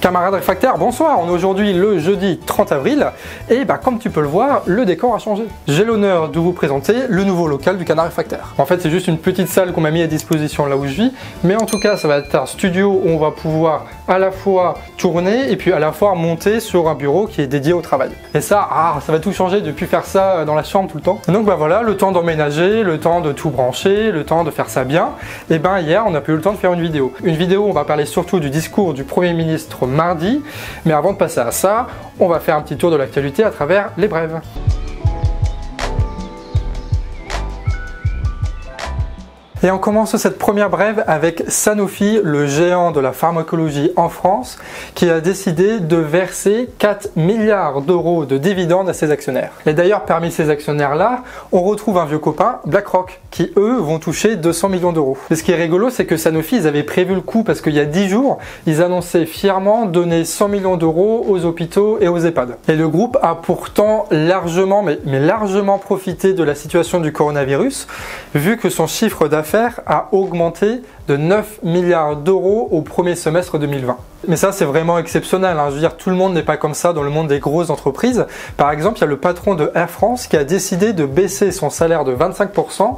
Camarades réfractaires, bonsoir, on est aujourd'hui le jeudi 30 avril et comme tu peux le voir, le décor a changé. J'ai l'honneur de vous présenter le nouveau local du Canard réfractaire. En fait, c'est juste une petite salle qu'on m'a mis à disposition là où je vis, mais en tout cas, ça va être un studio où on va pouvoir à la fois tourner et puis à la fois monter sur un bureau qui est dédié au travail. Et ça va tout changer depuis faire ça dans la chambre tout le temps. Et donc voilà, le temps d'emménager, le temps de tout brancher, le temps de faire ça bien. Et hier, on n'a pas eu le temps de faire une vidéo. Une vidéo où on va parler surtout du discours du Premier ministre mardi, mais avant de passer à ça, on va faire un petit tour de l'actualité à travers les brèves. Et on commence cette première brève avec Sanofi, le géant de la pharmacologie en France, qui a décidé de verser 4 milliards d'euros de dividendes à ses actionnaires. Et d'ailleurs, parmi ces actionnaires-là, on retrouve un vieux copain, BlackRock, qui eux vont toucher 200 millions d'euros. Et ce qui est rigolo, c'est que Sanofi, ils avaient prévu le coup parce qu'il y a 10 jours, ils annonçaient fièrement donner 100 millions d'euros aux hôpitaux et aux EHPAD. Et le groupe a pourtant largement, mais largement profité de la situation du coronavirus, vu que son chiffre d'affaires a augmenté de 9 milliards d'euros au premier semestre 2020. Mais ça, c'est vraiment exceptionnel. Je veux dire, tout le monde n'est pas comme ça dans le monde des grosses entreprises. Par exemple, il y a le patron de Air France qui a décidé de baisser son salaire de 25%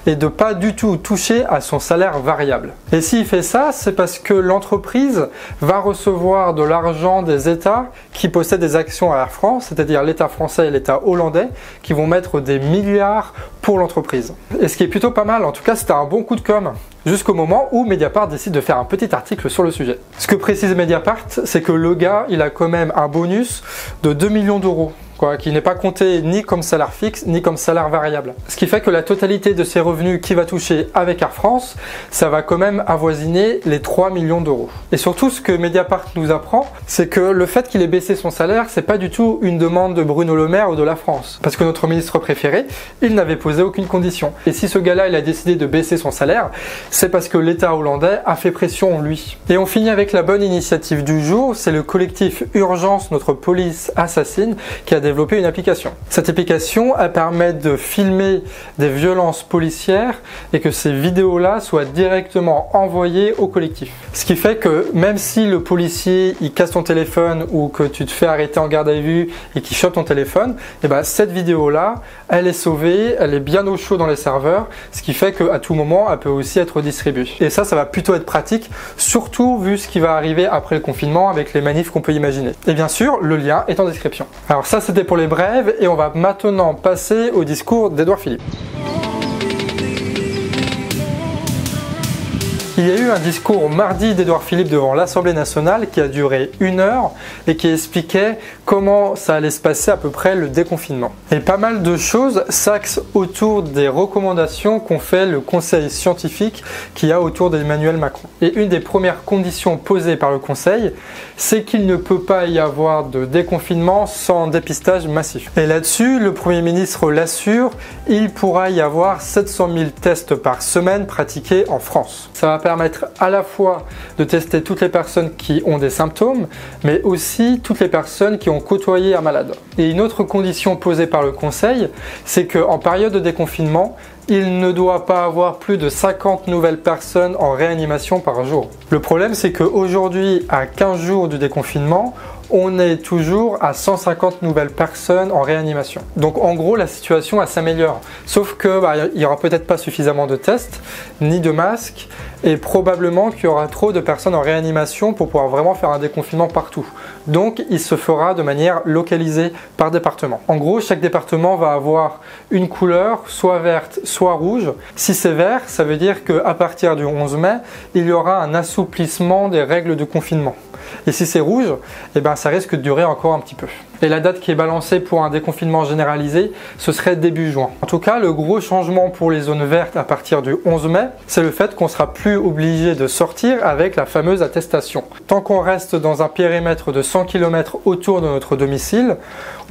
et de pas du tout toucher à son salaire variable. Et s'il fait ça, c'est parce que l'entreprise va recevoir de l'argent des États qui possèdent des actions à Air France, c'est-à-dire l'État français et l'État hollandais, qui vont mettre des milliards pour l'entreprise. Et ce qui est plutôt pas mal, en tout cas, c'était un bon coup de com'. Jusqu'au moment où Mediapart décide de faire un petit article sur le sujet. Ce que précise Mediapart, c'est que le gars, il a quand même un bonus de 2 millions d'euros. Qui n'est pas compté ni comme salaire fixe ni comme salaire variable. Ce qui fait que la totalité de ses revenus qu'il va toucher avec Air France, ça va quand même avoisiner les 3 millions d'euros. Et surtout, ce que Mediapart nous apprend, c'est que le fait qu'il ait baissé son salaire, c'est pas du tout une demande de Bruno Le Maire ou de la France. Parce que notre ministre préféré, il n'avait posé aucune condition. Et si ce gars-là, il a décidé de baisser son salaire, c'est parce que l'État hollandais a fait pression lui. Et on finit avec la bonne initiative du jour, c'est le collectif Urgence Notre Police Assassine qui a développer une application. Cette application, elle permet de filmer des violences policières et que ces vidéos-là soient directement envoyées au collectif. Ce qui fait que même si le policier il casse ton téléphone ou que tu te fais arrêter en garde à vue et qu'il chope ton téléphone, cette vidéo-là, elle est sauvée, elle est bien au chaud dans les serveurs, ce qui fait qu'à tout moment, elle peut aussi être distribuée. Et ça va plutôt être pratique, surtout vu ce qui va arriver après le confinement avec les manifs qu'on peut imaginer. Et bien sûr, le lien est en description. Alors ça, c'était pour les brèves et on va maintenant passer au discours d'Édouard Philippe. Il y a eu un discours mardi d'Édouard Philippe devant l'Assemblée nationale qui a duré 1 heure et qui expliquait comment ça allait se passer à peu près le déconfinement. Et pas mal de choses s'axent autour des recommandations qu'ont fait le conseil scientifique qu'il y a autour d'Emmanuel Macron. Et une des premières conditions posées par le conseil, c'est qu'il ne peut pas y avoir de déconfinement sans dépistage massif. Et là-dessus, le Premier ministre l'assure, il pourra y avoir 700 000 tests par semaine pratiqués en France. Ça va permettre à la fois de tester toutes les personnes qui ont des symptômes, mais aussi toutes les personnes qui ont côtoyé un malade. Et une autre condition posée par le Conseil, c'est qu'en période de déconfinement, il ne doit pas avoir plus de 50 nouvelles personnes en réanimation par jour. Le problème, c'est qu'aujourd'hui, à 15 jours du déconfinement, on est toujours à 150 nouvelles personnes en réanimation. Donc en gros, la situation elle s'améliore. Sauf que il y aura peut-être pas suffisamment de tests, ni de masques, et probablement qu'il y aura trop de personnes en réanimation pour pouvoir vraiment faire un déconfinement partout. Donc il se fera de manière localisée par département. En gros, chaque département va avoir une couleur, soit verte, soit rouge. Si c'est vert, ça veut dire qu'à partir du 11 mai, il y aura un assouplissement des règles de confinement. Et si c'est rouge, ça risque de durer encore un petit peu. Et la date qui est balancée pour un déconfinement généralisé, ce serait début juin. En tout cas, le gros changement pour les zones vertes à partir du 11 mai, c'est le fait qu'on sera plus obligé de sortir avec la fameuse attestation. Tant qu'on reste dans un périmètre de 100 km autour de notre domicile,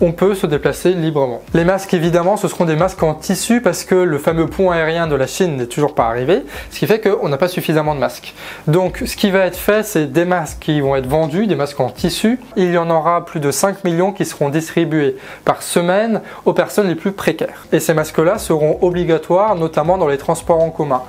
on peut se déplacer librement. Les masques, évidemment, ce seront des masques en tissu parce que le fameux pont aérien de la Chine n'est toujours pas arrivé, ce qui fait qu'on n'a pas suffisamment de masques. Donc, ce qui va être fait, c'est des masques qui vont être vendus, des masques en tissu. Il y en aura plus de 5 millions qui seront distribués par semaine aux personnes les plus précaires. Et ces masques-là seront obligatoires, notamment dans les transports en commun.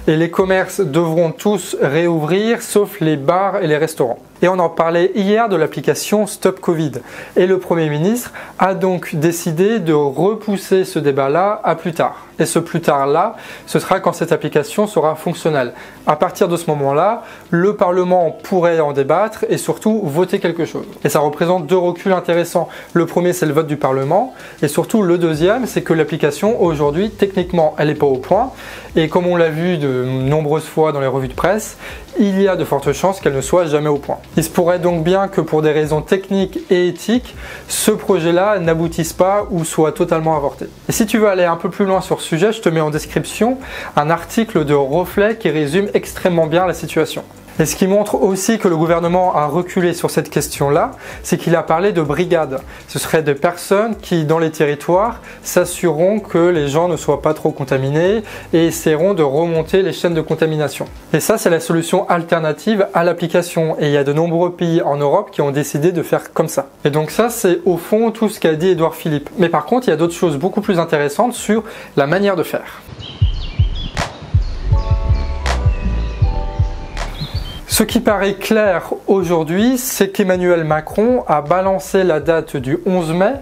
Et les commerces devront tous réouvrir, sauf les bars et les restaurants. Et on en parlait hier de l'application Stop Covid. Et le Premier ministre a donc décidé de repousser ce débat-là à plus tard. Et ce plus tard-là, ce sera quand cette application sera fonctionnelle. À partir de ce moment-là, le Parlement pourrait en débattre et surtout voter quelque chose. Et ça représente deux reculs intéressants. Le premier, c'est le vote du Parlement. Et surtout, le deuxième, c'est que l'application, aujourd'hui, techniquement, elle n'est pas au point. Et comme on l'a vu de nombreuses fois dans les revues de presse, il y a de fortes chances qu'elle ne soit jamais au point. Il se pourrait donc bien que pour des raisons techniques et éthiques, ce projet-là n'aboutisse pas ou soit totalement avorté. Et si tu veux aller un peu plus loin sur ce sujet, je te mets en description un article de Reflet qui résume extrêmement bien la situation. Et ce qui montre aussi que le gouvernement a reculé sur cette question-là, c'est qu'il a parlé de brigades. Ce seraient des personnes qui, dans les territoires, s'assureront que les gens ne soient pas trop contaminés et essaieront de remonter les chaînes de contamination. Et ça, c'est la solution alternative à l'application. Et il y a de nombreux pays en Europe qui ont décidé de faire comme ça. Et donc ça, c'est au fond tout ce qu'a dit Édouard Philippe. Mais par contre, il y a d'autres choses beaucoup plus intéressantes sur la manière de faire. Ce qui paraît clair aujourd'hui, c'est qu'Emmanuel Macron a balancé la date du 11 mai,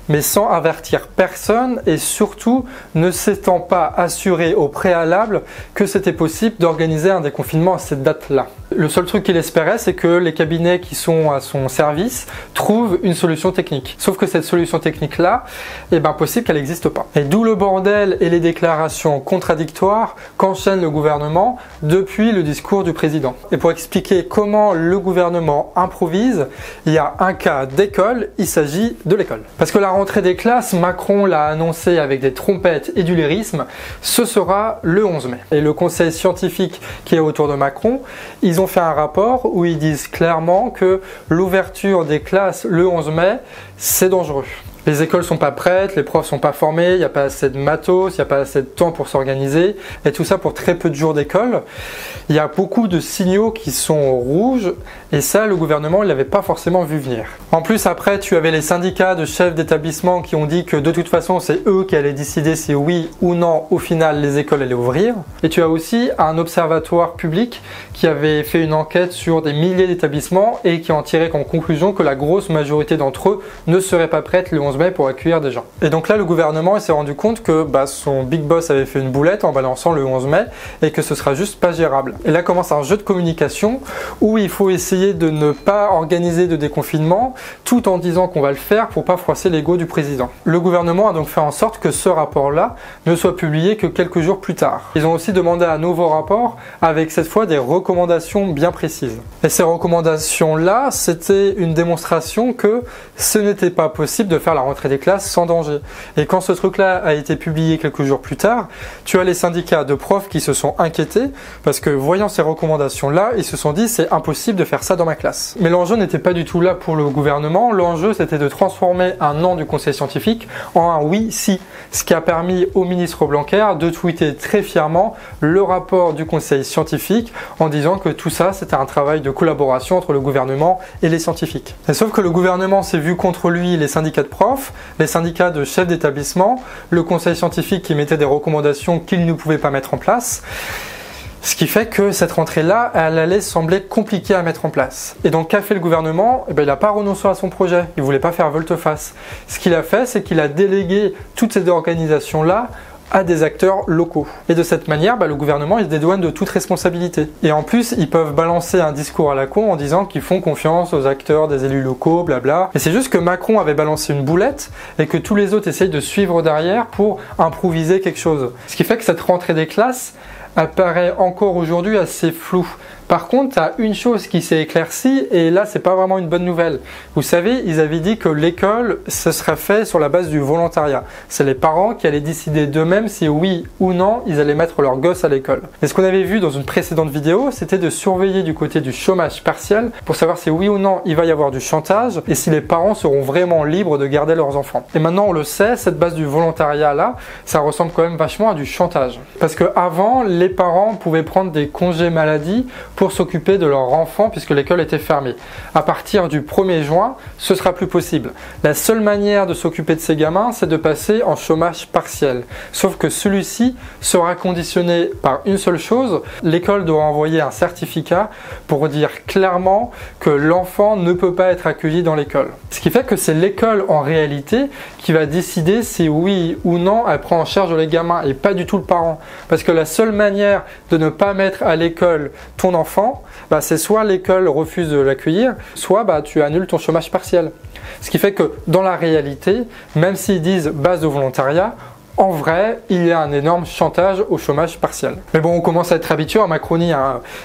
mais sans avertir personne et surtout ne s'étant pas assuré au préalable que c'était possible d'organiser un déconfinement à cette date-là. Le seul truc qu'il espérait, c'est que les cabinets qui sont à son service trouvent une solution technique. Sauf que cette solution technique-là, possible qu'elle n'existe pas. Et d'où le bordel et les déclarations contradictoires qu'enchaîne le gouvernement depuis le discours du président. Et pour expliquer comment le gouvernement improvise, il y a un cas d'école, il s'agit de l'école. Parce que la rentrée des classes, Macron l'a annoncé avec des trompettes et du lyrisme, ce sera le 11 mai. Et le conseil scientifique qui est autour de Macron, ils ont fait un rapport où ils disent clairement que l'ouverture des classes le 11 mai, c'est dangereux. Les écoles sont pas prêtes, les profs sont pas formés, il n'y a pas assez de matos, il n'y a pas assez de temps pour s'organiser, et tout ça pour très peu de jours d'école. Il y a beaucoup de signaux qui sont rouges, et ça, le gouvernement, il l'avait pas forcément vu venir. En plus, après, tu avais les syndicats de chefs d'établissement qui ont dit que de toute façon, c'est eux qui allaient décider si oui ou non, au final, les écoles allaient ouvrir. Et tu as aussi un observatoire public qui avait fait une enquête sur des milliers d'établissements et qui en tirait en conclusion que la grosse majorité d'entre eux ne seraient pas prêtes le 11 mai pour accueillir des gens. Et donc là, le gouvernement s'est rendu compte que son big boss avait fait une boulette en balançant le 11 mai et que ce sera juste pas gérable. Et là commence un jeu de communication où il faut essayer de ne pas organiser de déconfinement tout en disant qu'on va le faire pour pas froisser l'ego du président. Le gouvernement a donc fait en sorte que ce rapport-là ne soit publié que quelques jours plus tard. Ils ont aussi demandé un nouveau rapport avec cette fois des recommandations bien précises. Et ces recommandations-là, c'était une démonstration que ce n'était pas possible de faire la rentrée des classes sans danger. Et quand ce truc-là a été publié quelques jours plus tard, tu as les syndicats de profs qui se sont inquiétés parce que voyant ces recommandations-là, ils se sont dit c'est impossible de faire ça dans ma classe. Mais l'enjeu n'était pas du tout là pour le gouvernement, l'enjeu c'était de transformer un non du conseil scientifique en un oui si, ce qui a permis au ministre Blanquer de tweeter très fièrement le rapport du conseil scientifique en disant que tout ça c'était un travail de collaboration entre le gouvernement et les scientifiques. Et sauf que le gouvernement s'est vu contre lui les syndicats de profs, les syndicats de chefs d'établissement, le conseil scientifique qui mettait des recommandations qu'il ne pouvait pas mettre en place. Ce qui fait que cette rentrée-là, elle allait sembler compliquée à mettre en place. Et donc, qu'a fait le gouvernement ? Il n'a pas renoncé à son projet. Il ne voulait pas faire volte-face. Ce qu'il a fait, c'est qu'il a délégué toutes ces organisations-là à des acteurs locaux. Et de cette manière, le gouvernement il se dédouane de toute responsabilité. Et en plus, ils peuvent balancer un discours à la con en disant qu'ils font confiance aux acteurs des élus locaux, blabla. Et c'est juste que Macron avait balancé une boulette et que tous les autres essayent de suivre derrière pour improviser quelque chose. Ce qui fait que cette rentrée des classes apparaît encore aujourd'hui assez floue. Par contre, tu as une chose qui s'est éclaircie et là, c'est pas vraiment une bonne nouvelle. Vous savez, ils avaient dit que l'école, ce serait fait sur la base du volontariat. C'est les parents qui allaient décider d'eux-mêmes si oui ou non, ils allaient mettre leurs gosses à l'école. Et ce qu'on avait vu dans une précédente vidéo, c'était de surveiller du côté du chômage partiel pour savoir si oui ou non, il va y avoir du chantage et si les parents seront vraiment libres de garder leurs enfants. Et maintenant, on le sait, cette base du volontariat là, ça ressemble quand même vachement à du chantage. Parce que avant, les parents pouvaient prendre des congés maladie pour s'occuper de leur enfant puisque l'école était fermée. À partir du 1er juin, ce sera plus possible. La seule manière de s'occuper de ces gamins, c'est de passer en chômage partiel. Sauf que celui-ci sera conditionné par une seule chose, l'école doit envoyer un certificat pour dire clairement que l'enfant ne peut pas être accueilli dans l'école. Ce qui fait que c'est l'école en réalité qui va décider si oui ou non elle prend en charge les gamins et pas du tout le parent. Parce que la seule manière de ne pas mettre à l'école ton enfant, c'est soit l'école refuse de l'accueillir, soit tu annules ton chômage partiel. Ce qui fait que dans la réalité, même s'ils disent base de volontariat, en vrai, il y a un énorme chantage au chômage partiel. Mais bon, on commence à être habitué à Macronie.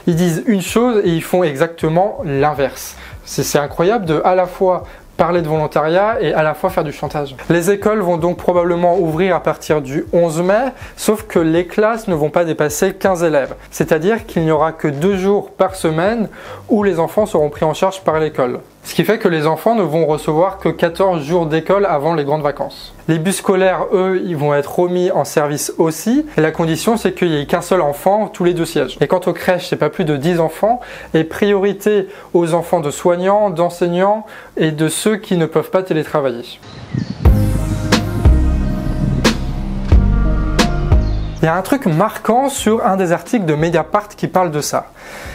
Ils disent une chose et ils font exactement l'inverse. C'est incroyable de à la fois parler de volontariat et à la fois faire du chantage. Les écoles vont donc probablement ouvrir à partir du 11 mai, sauf que les classes ne vont pas dépasser 15 élèves. C'est-à-dire qu'il n'y aura que 2 jours par semaine où les enfants seront pris en charge par l'école. Ce qui fait que les enfants ne vont recevoir que 14 jours d'école avant les grandes vacances. Les bus scolaires, eux, ils vont être remis en service aussi. Et la condition, c'est qu'il n'y ait qu'un seul enfant tous les 2 sièges. Et quant aux crèches, c'est pas plus de 10 enfants. Et priorité aux enfants de soignants, d'enseignants et de ceux qui ne peuvent pas télétravailler. Il y a un truc marquant sur un des articles de Mediapart qui parle de ça.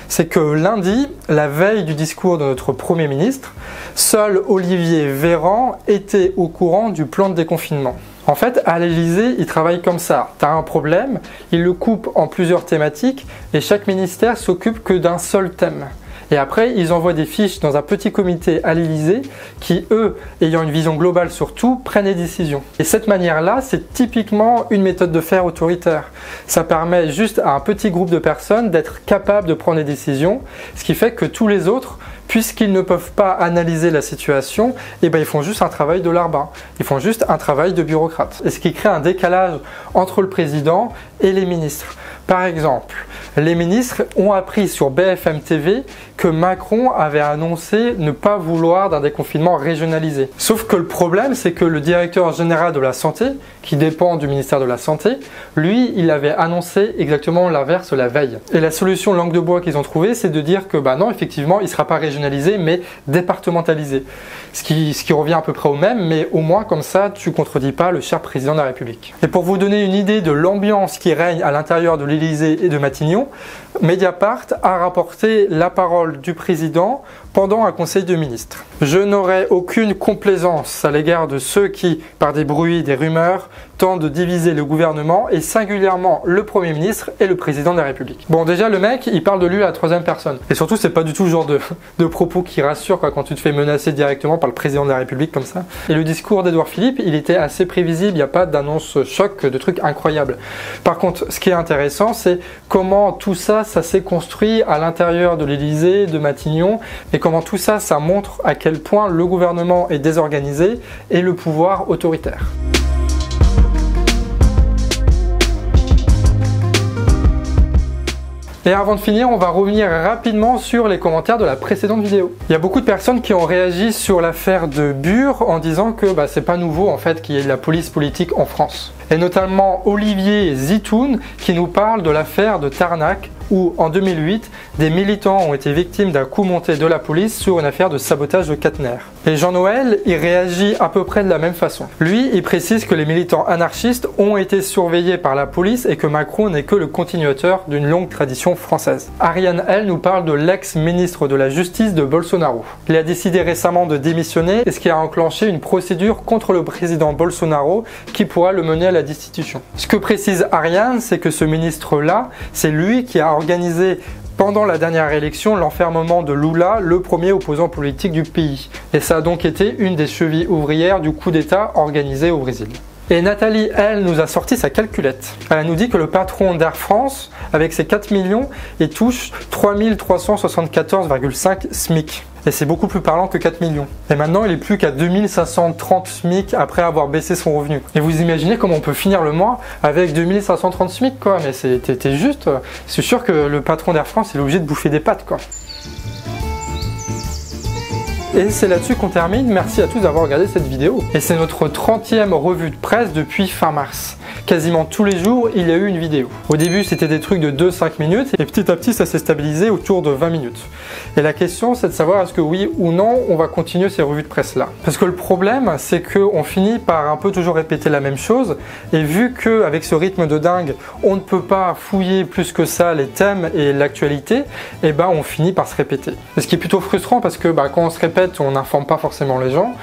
C'est que lundi, la veille du discours de notre Premier ministre, seul Olivier Véran était au courant du plan de déconfinement. En fait, à l'Élysée, ils travaillent comme ça. Tu as un problème, ils le coupent en plusieurs thématiques et chaque ministère s'occupe que d'un seul thème. Et après, ils envoient des fiches dans un petit comité à l'Élysée qui, eux, ayant une vision globale sur tout, prennent des décisions. Et cette manière-là, c'est typiquement une méthode de faire autoritaire. Ça permet juste à un petit groupe de personnes d'être capable de prendre des décisions, ce qui fait que tous les autres, puisqu'ils ne peuvent pas analyser la situation, ils font juste un travail de larbin. Ils font juste un travail de bureaucrate. Et ce qui crée un décalage entre le président et les ministres. Par exemple, les ministres ont appris sur BFM TV que Macron avait annoncé ne pas vouloir d'un déconfinement régionalisé. Sauf que le problème, c'est que le directeur général de la santé, qui dépend du ministère de la Santé, lui, il avait annoncé exactement l'inverse la veille. Et la solution langue de bois qu'ils ont trouvée, c'est de dire que non, effectivement, il ne sera pas régionalisé, mais départementalisé. Ce qui revient à peu près au même, mais au moins comme ça, tu ne contredis pas le cher président de la République. Et pour vous donner une idée de l'ambiance qui règne à l'intérieur de l'Élysée et de Matignon, Mediapart a rapporté la parole du président pendant un conseil de ministres. Je n'aurai aucune complaisance à l'égard de ceux qui, par des bruits, des rumeurs, tentent de diviser le gouvernement et singulièrement le Premier ministre et le président de la République. Bon, déjà, le mec, il parle de lui à la 3e personne. Et surtout, c'est pas du tout le genre de propos qui rassure quand tu te fais menacer directement par le président de la République comme ça. Et le discours d'Édouard Philippe, il était assez prévisible, il n'y a pas d'annonce choc, de trucs incroyables. Par contre, ce qui est intéressant, c'est comment tout ça s'est construit à l'intérieur de l'Élysée, de Matignon, et comment tout ça, ça montre à quel point le gouvernement est désorganisé et le pouvoir autoritaire. Et avant de finir, on va revenir rapidement sur les commentaires de la précédente vidéo. Il y a beaucoup de personnes qui ont réagi sur l'affaire de Bure en disant que c'est pas nouveau en fait qu'il y ait de la police politique en France. Et notamment Olivier Zitoun qui nous parle de l'affaire de Tarnac où en 2008, des militants ont été victimes d'un coup monté de la police sur une affaire de sabotage de caténaire. Et Jean-Noël, il réagit à peu près de la même façon. Lui, il précise que les militants anarchistes ont été surveillés par la police et que Macron n'est que le continuateur d'une longue tradition française. Ariane, elle, nous parle de l'ex-ministre de la Justice de Bolsonaro. Il a décidé récemment de démissionner et ce qui a enclenché une procédure contre le président Bolsonaro qui pourra le mener à la destitution. Ce que précise Ariane, c'est que ce ministre-là, c'est lui qui a organisé pendant la dernière élection l'enfermement de Lula, le premier opposant politique du pays. Et ça a donc été une des chevilles ouvrières du coup d'État organisé au Brésil. Et Nathalie, elle, nous a sorti sa calculette. Elle nous dit que le patron d'Air France, avec ses 4 millions, il touche 3 374,5 SMIC. Et c'est beaucoup plus parlant que 4 millions. Et maintenant, il est plus qu'à 2530 SMIC après avoir baissé son revenu. Et vous imaginez comment on peut finir le mois avec 2530 SMIC, quoi. Mais c'était juste... C'est sûr que le patron d'Air France, il est obligé de bouffer des pâtes, quoi. Et c'est là-dessus qu'on termine. Merci à tous d'avoir regardé cette vidéo. Et c'est notre 30e revue de presse depuis fin mars. quasiment tous les jours, il y a eu une vidéo. Au début, c'était des trucs de 2-5 minutes et petit à petit, ça s'est stabilisé autour de 20 minutes. Et la question, c'est de savoir est-ce que oui ou non, on va continuer ces revues de presse-là. Parce que le problème, c'est qu'on finit par un peu toujours répéter la même chose et vu qu'avec ce rythme de dingue, on ne peut pas fouiller plus que ça les thèmes et l'actualité, et ben on finit par se répéter. Ce qui est plutôt frustrant parce que quand on se répète, on n'informe pas forcément les gens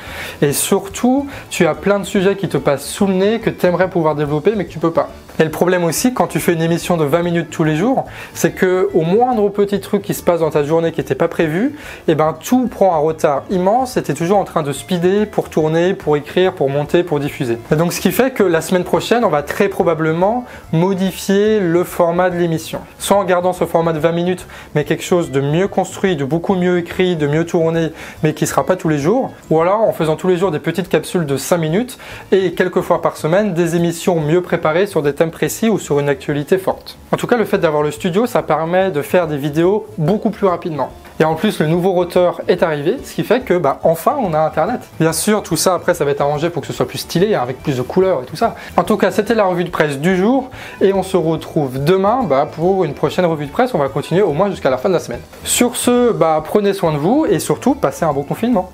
et surtout, tu as plein de sujets qui te passent sous le nez que tu aimerais pouvoir développer mais que tu peux pas. Et le problème aussi, quand tu fais une émission de 20 minutes tous les jours, c'est que au moindre petit truc qui se passe dans ta journée qui n'était pas prévu, et ben tout prend un retard immense et tu es toujours en train de speeder pour tourner, pour écrire, pour monter, pour diffuser. Et donc ce qui fait que la semaine prochaine, on va très probablement modifier le format de l'émission. Soit en gardant ce format de 20 minutes, mais quelque chose de mieux construit, de beaucoup mieux écrit, de mieux tourné, mais qui ne sera pas tous les jours, ou alors en faisant tous les jours des petites capsules de 5 minutes et quelques fois par semaine des émissions mieux préparées sur des thèmes précis ou sur une actualité forte. En tout cas, le fait d'avoir le studio, ça permet de faire des vidéos beaucoup plus rapidement. Et en plus, le nouveau routeur est arrivé, ce qui fait que enfin on a internet. Bien sûr, tout ça après ça va être arrangé pour que ce soit plus stylé, avec plus de couleurs et tout ça. En tout cas, c'était la revue de presse du jour et on se retrouve demain pour une prochaine revue de presse. On va continuer au moins jusqu'à la fin de la semaine. Sur ce, prenez soin de vous et surtout passez un bon confinement.